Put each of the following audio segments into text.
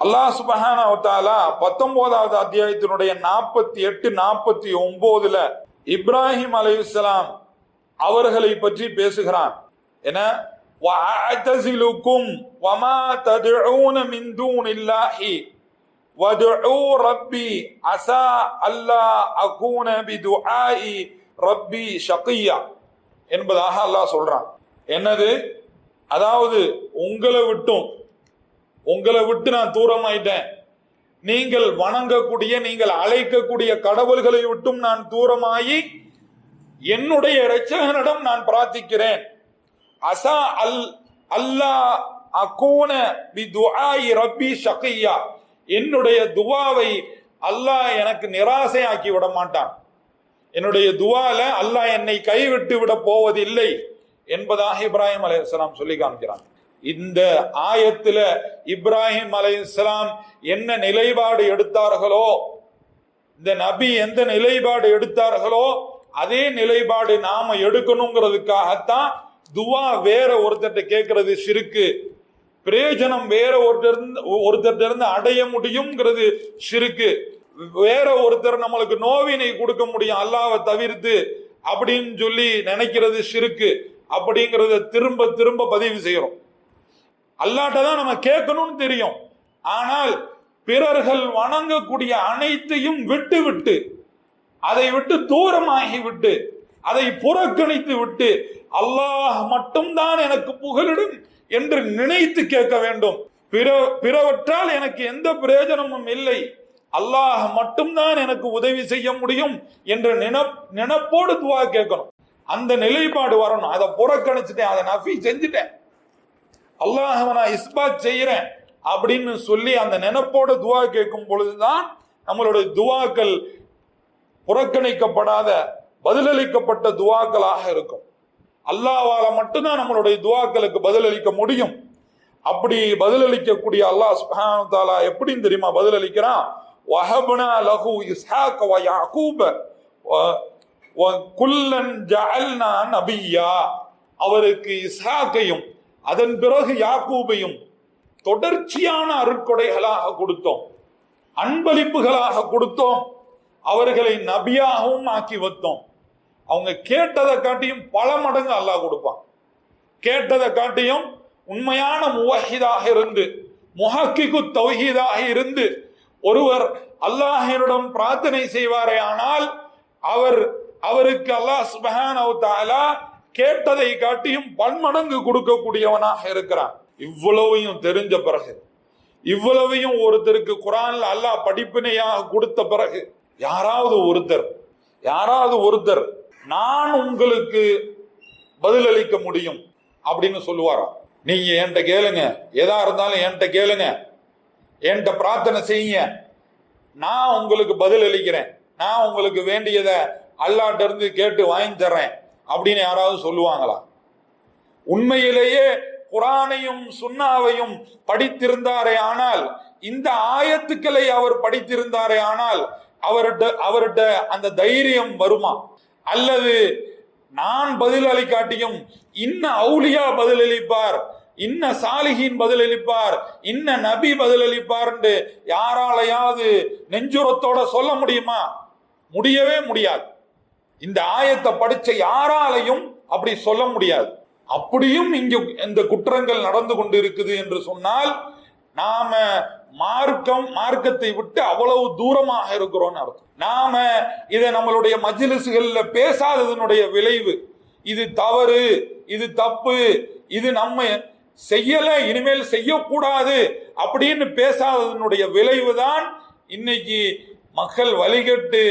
அல்லாஹ் சுப்ஹானஹு வ தஆலா 19வது அத்தியாயத்தினுடைய 48, 49 இப்ராஹிம் அலைஹிஸ்ஸலாம் அவர்களை பற்றி பேசுகிறான். என வஅதஸிலுக்கும் வமா ததுஊன மின் தூனில்லாஹி வதுஊ ரப்பி அஸா அல்லா அகூன பிதுஆஇ ரப்பி ஷகியா என்பதாக அல்லாஹ் சொல்றான். என்னது? அதாவது உங்களை விட்டு நான் தூரமாயிட்டேன். நீங்கள் வணங்கக்கூடிய, நீங்கள் அழைக்கக்கூடிய கடவுள்களை விட்டும் நான் தூரமாயி என்னுடைய இரட்சகனிடம் நான் பிரார்த்திக்கிறேன். அஸா அல்லா அகூன பிதுஆஇ ரப்பி ஷகியா, என்னுடைய துவாவை அல்லாஹ் எனக்கு நிராசையாக்கி விட மாட்டான். என்னுடைய துவால அல்லாஹ் என்னை கைவிட்டு விட போவதில்லை என்பதாக இப்ராஹிம் அலைஹிஸ்ஸலாம் சொல்லி காமிக்கிறான். இந்த ஆயத்துல இப்ராஹிம் அலைஹிஸ்ஸலாம் என்ன நிலைப்பாடு எடுத்தார்களோ, இந்த நபி எந்த நிலைப்பாடு எடுத்தார்களோ அதே நிலைப்பாடு நாம எடுக்கணுங்கிறதுக்காகத்தான் துவா வேற ஒருத்தர்கிட்ட கேட்கறது ஷிர்க்கு, பிரயோஜனம் வேற ஒருத்தர் இருந்து அடைய முடியும்ங்கிறது ஷிர்க்கு, வேற ஒருத்தர் நம்மளுக்கு நோவினை கொடுக்க முடியும் அல்லாஹ்வை தவிர்த்து அப்படின்னு சொல்லி நினைக்கிறது ஷிர்க்கு அப்படிங்கறத திரும்ப திரும்ப பதிவு செய்யறோம். அல்லாஹ்ட்ட தான் நம்ம கேட்கணும்னு தெரியும். ஆனால் பிறர்கள் வணங்கக்கூடிய அனைத்தையும் விட்டு அதை விட்டு தூரமாகி விட்டு அதை புறக்கணித்து விட்டு அல்லாஹ் மட்டும்தான் எனக்கு புகலிடும் என்று நினைத்து கேட்க வேண்டும். பிறவற்றால் எனக்கு எந்த பிரயோஜனமும் இல்லை, அல்லாஹ் மட்டும்தான் எனக்கு உதவி செய்ய முடியும் என்ற நினைப்போடு துவா கேட்கணும். அந்த நிலைப்பாடு வரணும். அதை புறக்கணிச்சுட்டேன், அதை நஃபி செஞ்சுட்டேன், அல்லாஹ்வை நான் இஸ்பாத் செய்யறேன் அப்படின்னு சொல்லி அந்த நினைப்போடு துவா கேட்கும் பொழுதுதான் நம்மளுடைய துவாக்கள் புறக்கணிக்கப்படாத பதிலளிக்கப்பட்ட துவாக்களாக இருக்கும். அல்லாஹ்வால மட்டும்தான் நம்மளுடைய துவாக்களுக்கு பதிலளிக்க முடியும். அப்படி பதிலளிக்கக்கூடிய அல்லாஹ் சுப்ஹானஹு வ தஆலா எப்படின்னு தெரியுமா பதிலளிக்கிறான்? வஹப்னா லஹு இஸ்ஹாக வ யாக்கூப வ குல்லன் ஜஅல்னா நபிய்யா, அவருக்கு இஸ்ஹாக்கையும் அதன் பிறகு யாக்கூபையும் தொடர்ச்சியான அருட்கொடைகளாக கொடுத்தோம், அன்பளிப்புகளாக கொடுத்தோம், அவர்களை நபியாகவும் ஆக்கி வைத்தோம். அவங்க கேட்டதை காட்டியும் பல மடங்கு அல்லாஹ் கொடுப்பான். கேட்டதை காட்டியும் உண்மையான முவஹிதாக இருந்து, முஹக்கிகு தௌஹீதாக இருந்து ஒருவர் அல்லாஹ்விடம் பிரார்த்தனை செய்வாரே ஆனால் அவருக்கு அல்லாஹ் சுப்ஹானஹு வ தஆலா கேட்டதை காட்டியும் பன்மடங்கு கொடுக்கக்கூடியவனாக இருக்கிறான். இவ்வளவையும் தெரிஞ்ச பிறகு, இவ்வளவையும் ஒருத்தருக்கு குர்ஆன்ல அல்லாஹ் படிப்பினையாக கொடுத்த பிறகு யாராவது ஒருத்தர் நான் உங்களுக்கு பதிலளிக்க முடியும் அப்படின்னு சொல்லுவாரா? நீங்க என்கிட்ட கேளுங்க, எதா இருந்தாலும் என்கிட்ட கேளுங்க, என்கிட்ட பிரார்த்தனை செய்யுங்க, நான் உங்களுக்கு பதில் அளிக்கிறேன், நான் உங்களுக்கு வேண்டியதை அல்லாஹ்ட்ட இருந்து கேட்டு வாங்கி தர்றேன் அப்படின்னு யாராவது சொல்லுவாங்களா? உண்மையிலேயே குர்ஆனையும் சுன்னாவையும் படித்திருந்தாரே ஆனால், இந்த ஆயத்துக்களை அவர் படித்திருந்தாரே ஆனால் அவர்கிட்ட அந்த தைரியம் வருமா? அல்லது நான் பதில் அளிக்காட்டியும் இன்ன அவுலியா பதில் அளிப்பார், இன்ன சாலிஹின் பதில் அளிப்பார், இன்ன நபி பதில் அளிப்பார் என்று யாராலையாவது நெஞ்சுரத்தோட சொல்ல முடியுமா? முடியவே முடியாது. இந்த ஆயத்தை படிச்ச யாராலையும் அப்படி சொல்ல முடியாது. அப்படியும் இங்கு இந்த குற்றங்கள் நடந்து கொண்டு இருக்குது என்று சொன்னால் நாம மார்க்கத்தை விட்டு அவ்வளவு தூரமாக இருக்கிறோம்னு அர்த்தம். நாம இதை நம்மளுடைய மஜ்லிஸ்கள்ல பேசாததனுடைய விளைவு, இது தவறு, இது தப்பு, இது நம்ம செய்யல, இனிமேல் செய்யக்கூடாது அப்படின்னு பேசாததனுடைய விளைவுதான் இன்னைக்கு மக்கள் வழிகட்டு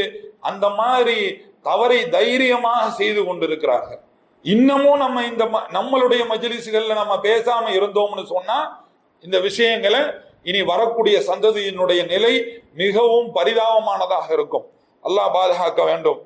அந்த மாதிரி தவறை தைரியமாக செய்து கொண்டிருக்கிறார்கள். இன்னமும் நம்ம நம்மளுடைய மஜ்லிஸ்கள்ல நம்ம பேசாம இருந்தோம்னு சொன்னா இந்த விஷயங்களை இனி வரக்கூடிய சந்ததியினுடைய நிலை மிகவும் பரிதாபமானதாக இருக்கும். அல்லாஹ் பாதுகாக்க வேண்டும்.